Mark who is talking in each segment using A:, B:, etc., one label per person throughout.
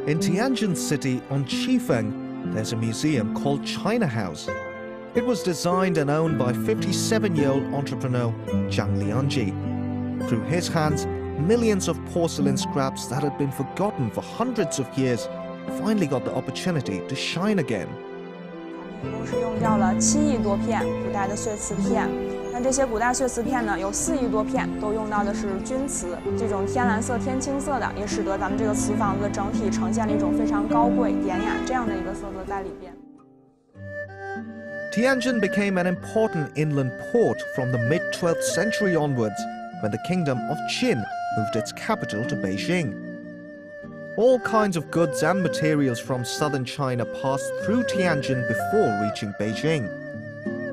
A: In Tianjin city on Qifeng, there's a museum called China House. It was designed and owned by 57-year-old entrepreneur Zhang Lianji. Through his hands, millions of porcelain scraps that had been forgotten for hundreds of years finally got the opportunity to shine again.
B: 一共是用掉了7亿多片古代的碎瓷片。那这些古代碎瓷片呢，有4亿多片都用到的是钧瓷，这种天蓝色、天青色的，也使得咱们这个瓷房子整体呈现了一种非常高贵、典雅这样的一个色泽在里边。
A: Tianjin became an important inland port from the mid-12th century onwards, when the kingdom of Qin moved its capital to Beijing. All kinds of goods and materials from southern China passed through Tianjin before reaching Beijing.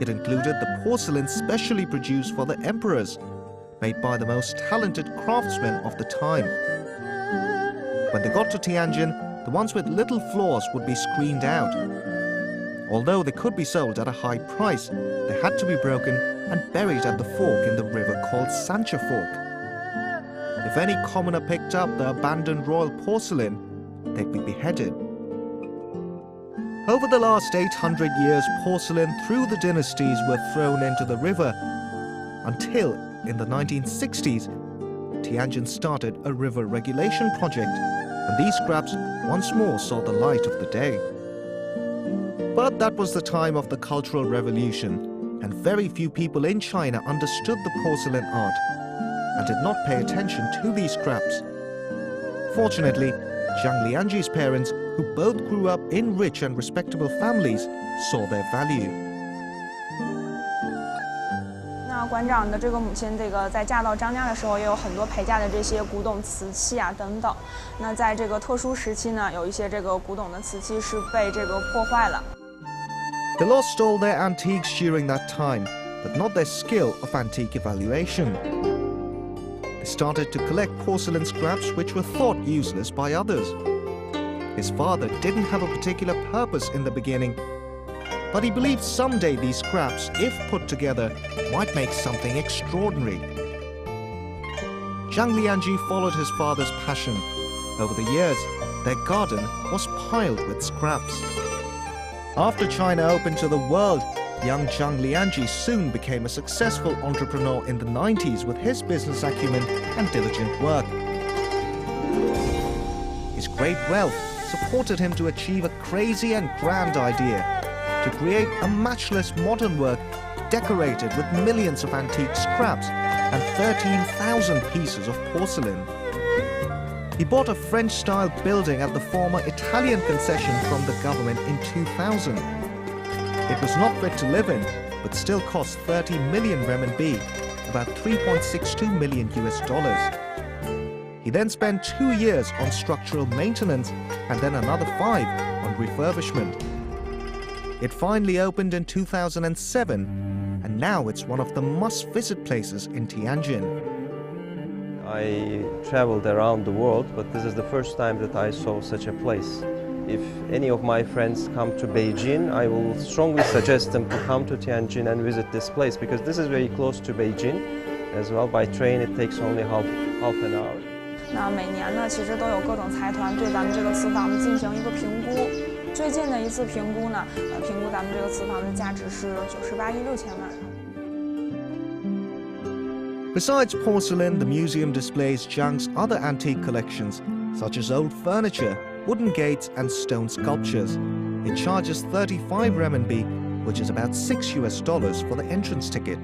A: It included the porcelain specially produced for the emperors, made by the most talented craftsmen of the time. When they got to Tianjin, the ones with little flaws would be screened out. Although they could be sold at a high price, they had to be broken and buried at the fork in the river called Sancha Fork. If any commoner picked up the abandoned royal porcelain, they'd be beheaded. Over the last 800 years, porcelain through the dynasties were thrown into the river, until in the 1960s, Tianjin started a river regulation project, and these scraps once more saw the light of the day. But that was the time of the Cultural Revolution, and very few people in China understood the porcelain art and did not pay attention to these scraps. Fortunately, Zhang Lianji's parents, who both grew up in rich and respectable families, saw their value.
B: 那馆长的这个母亲，在嫁到张家的时候，也有很多陪嫁的这些古董瓷器啊等等。那在这个特殊时期呢，有一些这个古董的瓷器是被这个破坏了。
A: They lost all their antiques during that time, but not their skill of antique evaluation. They started to collect porcelain scraps which were thought useless by others. His father didn't have a particular purpose in the beginning, but he believed someday these scraps, if put together, might make something extraordinary. Zhang Lianji followed his father's passion. Over the years, their garden was piled with scraps. After China opened to the world, young Zhang Lianji soon became a successful entrepreneur in the 90s with his business acumen and diligent work. His great wealth supported him to achieve a crazy and grand idea, to create a matchless modern work decorated with millions of antique scraps and 13,000 pieces of porcelain. He bought a French-style building at the former Italian concession from the government in 2000. It was not fit to live in, but still cost 30 million renminbi, about 3.62 million US dollars. He then spent 2 years on structural maintenance and then another 5 on refurbishment. It finally opened in 2007, and now it's one of the must-visit places in Tianjin.
C: I traveled around the world, but this is the first time that I saw such a place. If any of my friends come to Beijing, I will strongly suggest them to come to Tianjin and visit this place, because this is very close to Beijing as well. By train it takes only half an hour.
B: 那每年呢，其实都有各种财团对咱们这个瓷房子进行一个评估。最近的一次评估呢，评估咱们这个瓷房子价值是98亿6千万。
A: Besides porcelain, the museum displays Zhang's other antique collections, such as old furniture, wooden gates and stone sculptures. It charges 35 renminbi, which is about $6 US for the entrance ticket.